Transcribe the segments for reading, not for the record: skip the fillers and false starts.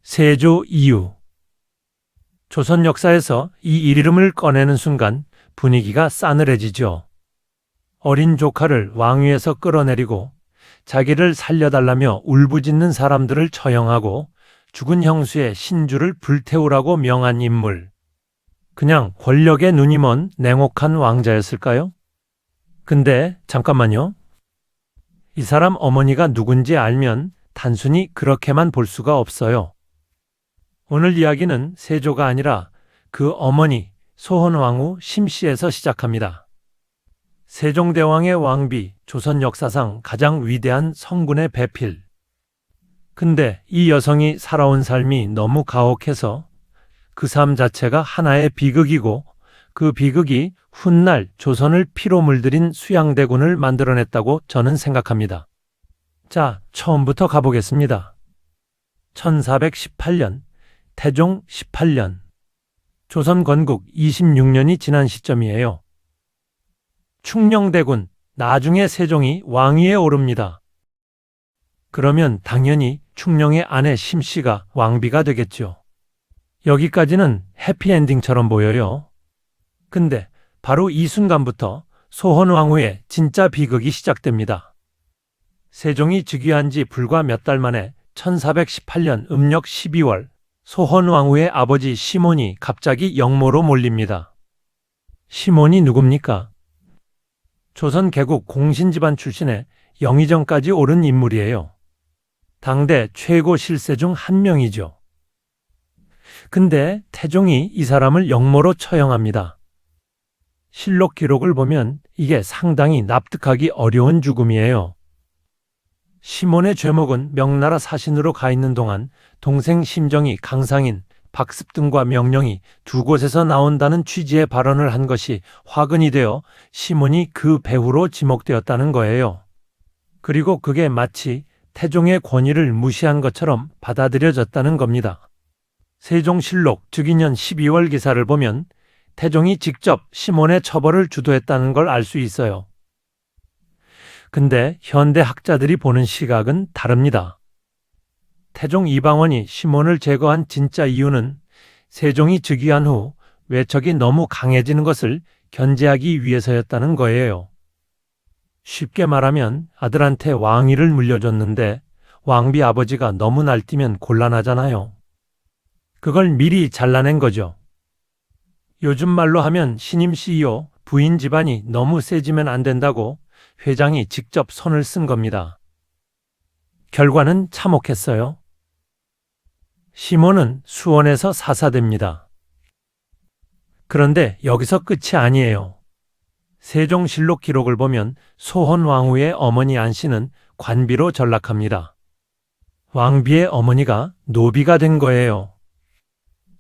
세조 이유. 조선 역사에서 이 이름을 꺼내는 순간 분위기가 싸늘해지죠. 어린 조카를 왕위에서 끌어내리고 자기를 살려달라며 울부짖는 사람들을 처형하고 죽은 형수의 신주를 불태우라고 명한 인물. 그냥 권력에 눈이 먼 냉혹한 왕자였을까요? 근데 잠깐만요. 이 사람 어머니가 누군지 알면 단순히 그렇게만 볼 수가 없어요. 오늘 이야기는 세조가 아니라 그 어머니 소헌왕후 심씨에서 시작합니다. 세종대왕의 왕비, 조선 역사상 가장 위대한 성군의 배필. 근데 이 여성이 살아온 삶이 너무 가혹해서 그 삶 자체가 하나의 비극이고 그 비극이 훗날 조선을 피로 물들인 수양대군을 만들어냈다고 저는 생각합니다. 자, 처음부터 가보겠습니다. 1418년, 태종 18년. 조선 건국 26년이 지난 시점이에요. 충녕대군, 나중에 세종이 왕위에 오릅니다. 그러면 당연히 충녕의 아내 심씨가 왕비가 되겠죠. 여기까지는 해피엔딩처럼 보여요. 근데 바로 이 순간부터 소헌왕후의 진짜 비극이 시작됩니다. 세종이 즉위한 지 불과 몇 달 만에 1418년 음력 12월 소헌왕후의 아버지 시몬이 갑자기 역모로 몰립니다. 시몬이 누굽니까? 조선 개국 공신집안 출신의 영의정까지 오른 인물이에요. 당대 최고 실세 중 한 명이죠. 근데 태종이 이 사람을 역모로 처형합니다. 실록 기록을 보면 이게 상당히 납득하기 어려운 죽음이에요. 시몬의 죄목은 명나라 사신으로 가 있는 동안 동생 심정이 강상인, 박습 등과 명령이 두 곳에서 나온다는 취지의 발언을 한 것이 화근이 되어 시몬이 그 배후로 지목되었다는 거예요. 그리고 그게 마치 태종의 권위를 무시한 것처럼 받아들여졌다는 겁니다. 세종실록 즉위년 12월 기사를 보면 태종이 직접 시몬의 처벌을 주도했다는 걸 알 수 있어요. 근데 현대 학자들이 보는 시각은 다릅니다. 태종 이방원이 시몬을 제거한 진짜 이유는 세종이 즉위한 후 외척이 너무 강해지는 것을 견제하기 위해서였다는 거예요. 쉽게 말하면 아들한테 왕위를 물려줬는데 왕비 아버지가 너무 날뛰면 곤란하잖아요. 그걸 미리 잘라낸 거죠. 요즘 말로 하면 신임 CEO, 부인 집안이 너무 세지면 안 된다고 회장이 직접 손을 쓴 겁니다. 결과는 참혹했어요. 시몬은 수원에서 사사됩니다. 그런데 여기서 끝이 아니에요. 세종실록 기록을 보면 소헌왕후의 어머니 안씨는 관비로 전락합니다. 왕비의 어머니가 노비가 된 거예요.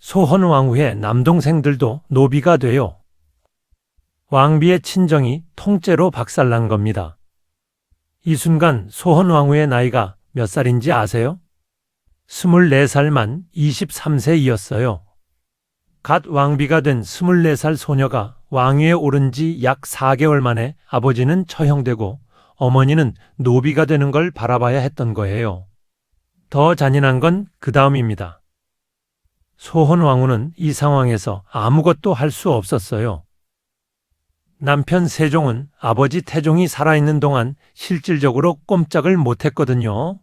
소헌왕후의 남동생들도 노비가 돼요. 왕비의 친정이 통째로 박살난 겁니다. 이 순간 소헌왕후의 나이가 몇 살인지 아세요? 24살만 23세이었어요. 갓 왕비가 된 24살 소녀가 왕위에 오른 지 약 4개월 만에 아버지는 처형되고 어머니는 노비가 되는 걸 바라봐야 했던 거예요. 더 잔인한 건 그 다음입니다. 소헌왕후는 이 상황에서 아무것도 할 수 없었어요. 남편 세종은 아버지 태종이 살아있는 동안 실질적으로 꼼짝을 못했거든요.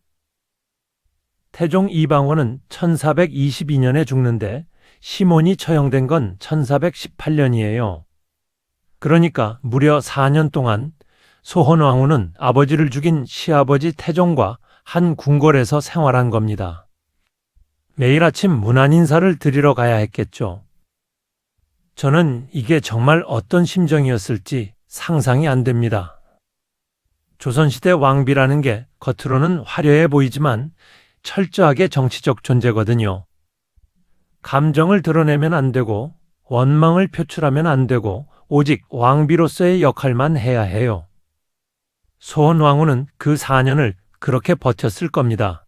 태종 이방원은 1422년에 죽는데 시몬이 처형된 건 1418년이에요. 그러니까 무려 4년 동안 소헌왕후는 아버지를 죽인 시아버지 태종과 한 궁궐에서 생활한 겁니다. 매일 아침 문안인사를 드리러 가야 했겠죠. 저는 이게 정말 어떤 심정이었을지 상상이 안 됩니다. 조선시대 왕비라는 게 겉으로는 화려해 보이지만 철저하게 정치적 존재거든요. 감정을 드러내면 안 되고 원망을 표출하면 안 되고 오직 왕비로서의 역할만 해야 해요. 소헌왕후는 그 4년을 그렇게 버텼을 겁니다.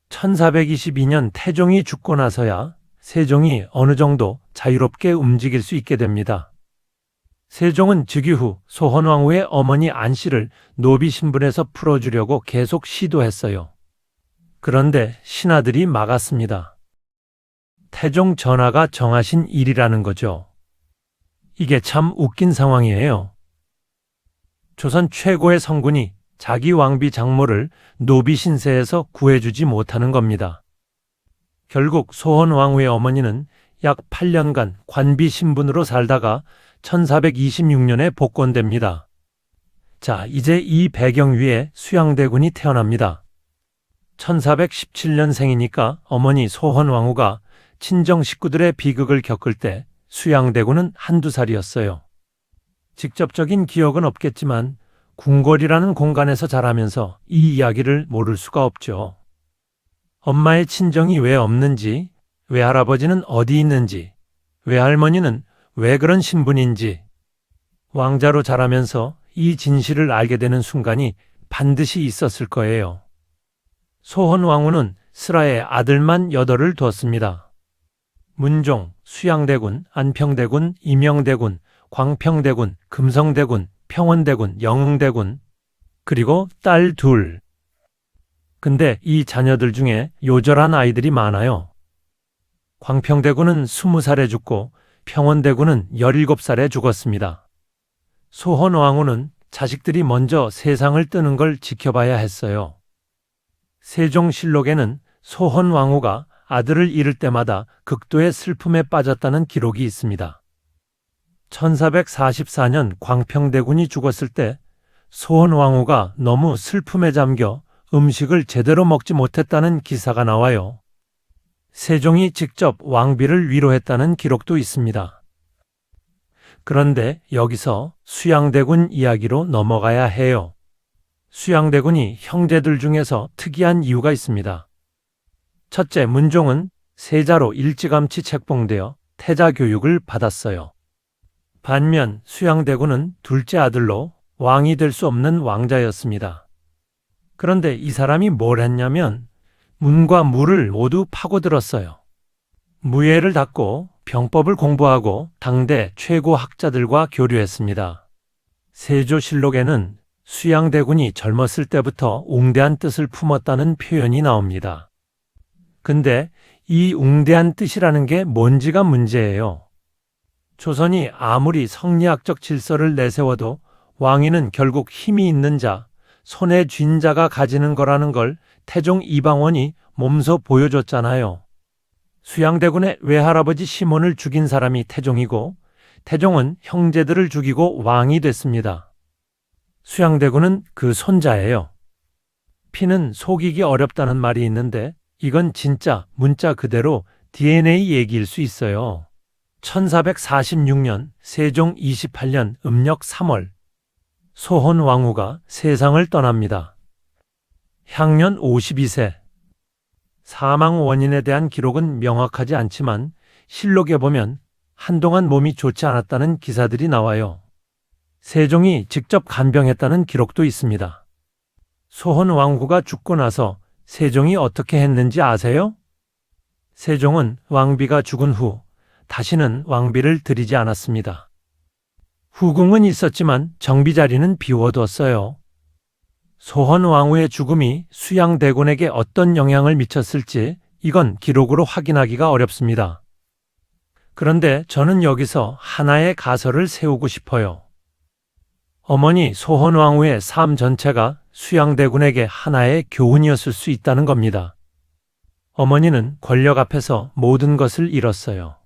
1422년 태종이 죽고 나서야 세종이 어느 정도 자유롭게 움직일 수 있게 됩니다. 세종은 즉위 후 소헌왕후의 어머니 안씨를 노비 신분에서 풀어주려고 계속 시도했어요. 그런데 신하들이 막았습니다. 태종 전하가 정하신 일이라는 거죠. 이게 참 웃긴 상황이에요. 조선 최고의 성군이 자기 왕비 장모를 노비 신세에서 구해주지 못하는 겁니다. 결국 소헌 왕후의 어머니는 약 8년간 관비 신분으로 살다가 1426년에 복권됩니다. 자, 이제 이 배경 위에 수양대군이 태어납니다. 1417년생이니까 어머니 소헌 왕후가 친정 식구들의 비극을 겪을 때 수양대군은 한두 살이었어요. 직접적인 기억은 없겠지만 궁궐이라는 공간에서 자라면서 이 이야기를 모를 수가 없죠. 엄마의 친정이 왜 없는지, 외할아버지는 어디 있는지, 외할머니는 왜 그런 신분인지, 왕자로 자라면서 이 진실을 알게 되는 순간이 반드시 있었을 거예요. 소헌 왕후는 슬하에 아들만 8을 두었습니다. 문종, 수양대군, 안평대군, 임영대군, 광평대군, 금성대군, 평원대군, 영흥대군, 그리고 딸 2. 근데 이 자녀들 중에 요절한 아이들이 많아요. 광평대군은 20살에 죽고 평원대군은 17살에 죽었습니다. 소헌 왕후는 자식들이 먼저 세상을 뜨는 걸 지켜봐야 했어요. 세종실록에는 소헌 왕후가 아들을 잃을 때마다 극도의 슬픔에 빠졌다는 기록이 있습니다. 1444년 광평대군이 죽었을 때 소헌 왕후가 너무 슬픔에 잠겨 음식을 제대로 먹지 못했다는 기사가 나와요. 세종이 직접 왕비를 위로했다는 기록도 있습니다. 그런데 여기서 수양대군 이야기로 넘어가야 해요. 수양대군이 형제들 중에서 특이한 이유가 있습니다. 첫째, 문종은 세자로 일찌감치 책봉되어 태자 교육을 받았어요. 반면 수양대군은 둘째 아들로 왕이 될 수 없는 왕자였습니다. 그런데 이 사람이 뭘 했냐면 문과 무를 모두 파고들었어요. 무예를 닦고 병법을 공부하고 당대 최고 학자들과 교류했습니다. 세조실록에는 수양대군이 젊었을 때부터 웅대한 뜻을 품었다는 표현이 나옵니다. 근데 이 웅대한 뜻이라는 게 뭔지가 문제예요. 조선이 아무리 성리학적 질서를 내세워도 왕위는 결국 힘이 있는 자, 손에 쥔 자가 가지는 거라는 걸 태종 이방원이 몸소 보여줬잖아요. 수양대군의 외할아버지 시몬을 죽인 사람이 태종이고 태종은 형제들을 죽이고 왕이 됐습니다. 수양대군은 그 손자예요. 피는 속이기 어렵다는 말이 있는데 이건 진짜 문자 그대로 DNA 얘기일 수 있어요. 1446년 세종 28년 음력 3월 소헌 왕후가 세상을 떠납니다. 향년 52세. 사망 원인에 대한 기록은 명확하지 않지만 실록에 보면 한동안 몸이 좋지 않았다는 기사들이 나와요. 세종이 직접 간병했다는 기록도 있습니다. 소헌 왕후가 죽고 나서 세종이 어떻게 했는지 아세요? 세종은 왕비가 죽은 후 다시는 왕비를 들이지 않았습니다. 후궁은 있었지만 정비 자리는 비워뒀어요. 소헌 왕후의 죽음이 수양대군에게 어떤 영향을 미쳤을지 이건 기록으로 확인하기가 어렵습니다. 그런데 저는 여기서 하나의 가설을 세우고 싶어요. 어머니 소헌 왕후의 삶 전체가 수양대군에게 하나의 교훈이었을 수 있다는 겁니다. 어머니는 권력 앞에서 모든 것을 잃었어요.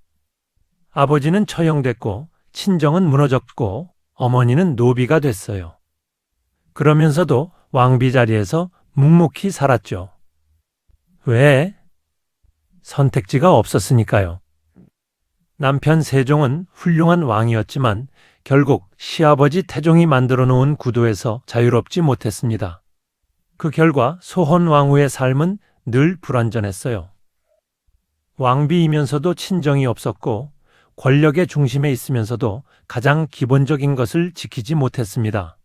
아버지는 처형됐고 친정은 무너졌고 어머니는 노비가 됐어요. 그러면서도 왕비 자리에서 묵묵히 살았죠. 왜? 선택지가 없었으니까요. 남편 세종은 훌륭한 왕이었지만 결국 시아버지 태종이 만들어 놓은 구도에서 자유롭지 못했습니다. 그 결과 소헌 왕후의 삶은 늘 불완전했어요. 왕비이면서도 친정이 없었고 권력의 중심에 있으면서도 가장 기본적인 것을 지키지 못했습니다.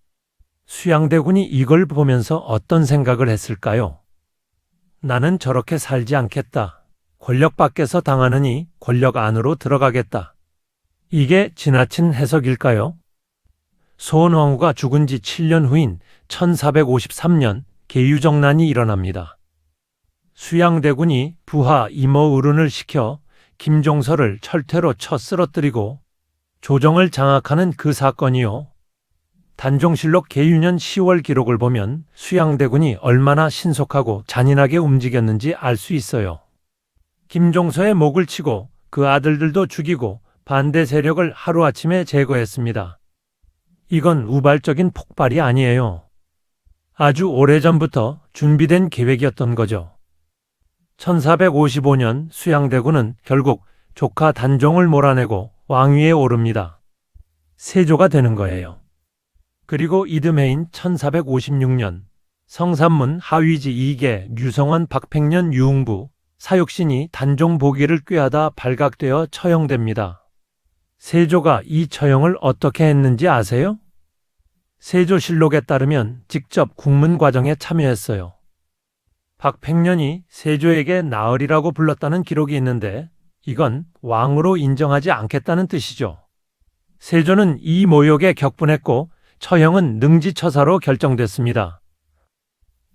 수양대군이 이걸 보면서 어떤 생각을 했을까요? 나는 저렇게 살지 않겠다. 권력 밖에서 당하느니 권력 안으로 들어가겠다. 이게 지나친 해석일까요? 소헌 왕후가 죽은 지 7년 후인 1453년 계유정난이 일어납니다. 수양대군이 부하 이모으룬을 시켜 김종서를 철퇴로 쳐 쓰러뜨리고 조정을 장악하는 그 사건이요. 단종실록 계유년 10월 기록을 보면 수양대군이 얼마나 신속하고 잔인하게 움직였는지 알 수 있어요. 김종서의 목을 치고 그 아들들도 죽이고 반대 세력을 하루아침에 제거했습니다. 이건 우발적인 폭발이 아니에요. 아주 오래전부터 준비된 계획이었던 거죠. 1455년 수양대군은 결국 조카 단종을 몰아내고 왕위에 오릅니다. 세조가 되는 거예요. 그리고 이듬해인 1456년 성산문 하위지 2개 류성원 박팽년 유흥부 사육신이 단종 보기를 꾀하다 발각되어 처형됩니다. 세조가 이 처형을 어떻게 했는지 아세요? 세조실록에 따르면 직접 국문 과정에 참여했어요. 박팽년이 세조에게 나으리라고 불렀다는 기록이 있는데 이건 왕으로 인정하지 않겠다는 뜻이죠. 세조는 이 모욕에 격분했고 처형은 능지처사로 결정됐습니다.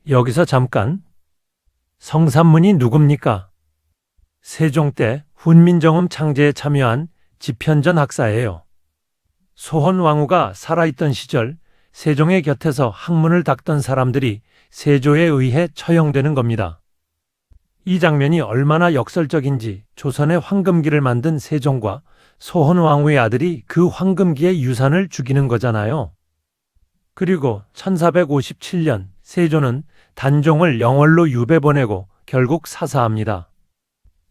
여기서 잠깐, 성산문이 누굽니까? 세종 때 훈민정음 창제에 참여한 집현전 학사예요. 소헌왕후가 살아있던 시절 세종의 곁에서 학문을 닦던 사람들이 세조에 의해 처형되는 겁니다. 이 장면이 얼마나 역설적인지 조선의 황금기를 만든 세종과 소헌왕후의 아들이 그 황금기의 유산을 죽이는 거잖아요. 그리고 1457년 세조는 단종을 영월로 유배 보내고 결국 사사합니다.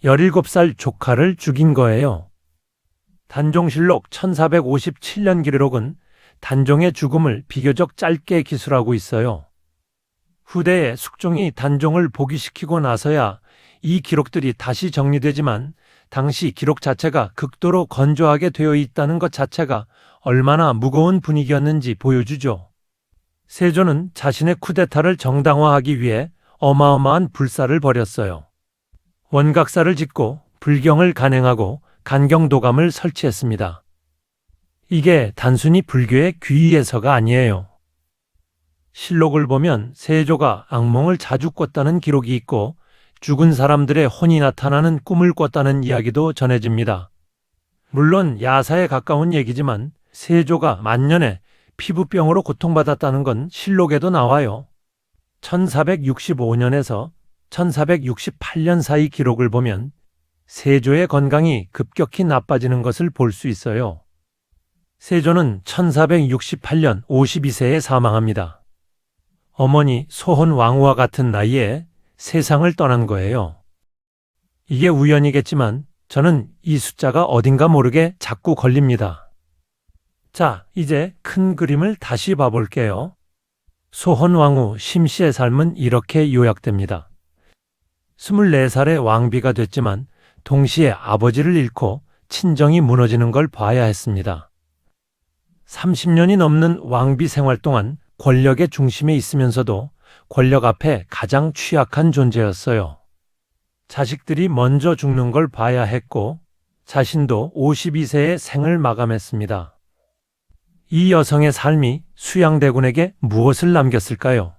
17살 조카를 죽인 거예요. 단종실록 1457년 기록은 단종의 죽음을 비교적 짧게 기술하고 있어요. 후대에 숙종이 단종을 복위시키고 나서야 이 기록들이 다시 정리되지만 당시 기록 자체가 극도로 건조하게 되어 있다는 것 자체가 얼마나 무거운 분위기였는지 보여주죠. 세조는 자신의 쿠데타를 정당화하기 위해 어마어마한 불사를 벌였어요. 원각사를 짓고 불경을 간행하고 간경도감을 설치했습니다. 이게 단순히 불교의 귀의에서가 아니에요. 실록을 보면 세조가 악몽을 자주 꿨다는 기록이 있고 죽은 사람들의 혼이 나타나는 꿈을 꿨다는 이야기도 전해집니다. 물론 야사에 가까운 얘기지만 세조가 만년에 피부병으로 고통받았다는 건 실록에도 나와요. 1465년에서 1468년 사이 기록을 보면 세조의 건강이 급격히 나빠지는 것을 볼 수 있어요. 세조는 1468년 52세에 사망합니다. 어머니 소헌왕후와 같은 나이에 세상을 떠난 거예요. 이게 우연이겠지만 저는 이 숫자가 어딘가 모르게 자꾸 걸립니다. 자, 이제 큰 그림을 다시 봐볼게요. 소헌왕후 심씨의 삶은 이렇게 요약됩니다. 24살의 왕비가 됐지만 동시에 아버지를 잃고 친정이 무너지는 걸 봐야 했습니다. 30년이 넘는 왕비 생활 동안 권력의 중심에 있으면서도 권력 앞에 가장 취약한 존재였어요. 자식들이 먼저 죽는 걸 봐야 했고 자신도 52세의 생을 마감했습니다. 이 여성의 삶이 수양대군에게 무엇을 남겼을까요?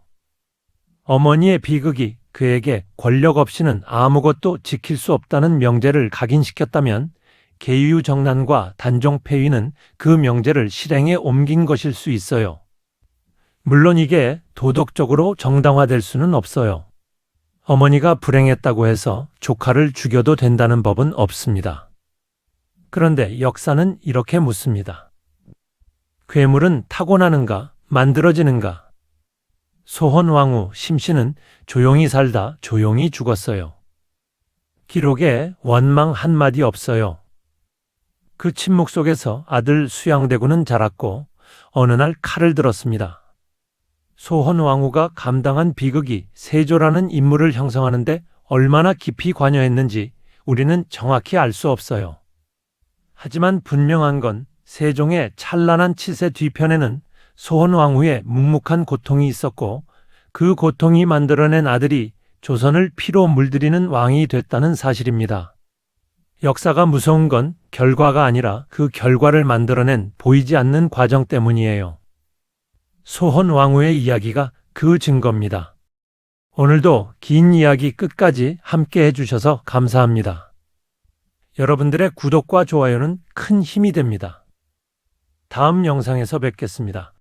어머니의 비극이 그에게 권력 없이는 아무것도 지킬 수 없다는 명제를 각인시켰다면 계유정난과 단종폐위는 그 명제를 실행에 옮긴 것일 수 있어요. 물론 이게 도덕적으로 정당화될 수는 없어요. 어머니가 불행했다고 해서 조카를 죽여도 된다는 법은 없습니다. 그런데 역사는 이렇게 묻습니다. 괴물은 타고나는가, 만들어지는가? 소헌왕후 심씨는 조용히 살다 조용히 죽었어요. 기록에 원망 한마디 없어요. 그 침묵 속에서 아들 수양대군은 자랐고 어느 날 칼을 들었습니다. 소헌왕후가 감당한 비극이 세조라는 인물을 형성하는데 얼마나 깊이 관여했는지 우리는 정확히 알 수 없어요. 하지만 분명한 건 세종의 찬란한 치세 뒤편에는 소헌왕후의 묵묵한 고통이 있었고 그 고통이 만들어낸 아들이 조선을 피로 물들이는 왕이 됐다는 사실입니다. 역사가 무서운 건 결과가 아니라 그 결과를 만들어낸 보이지 않는 과정 때문이에요. 소헌왕후의 이야기가 그 증거입니다. 오늘도 긴 이야기 끝까지 함께 해주셔서 감사합니다. 여러분들의 구독과 좋아요는 큰 힘이 됩니다. 다음 영상에서 뵙겠습니다.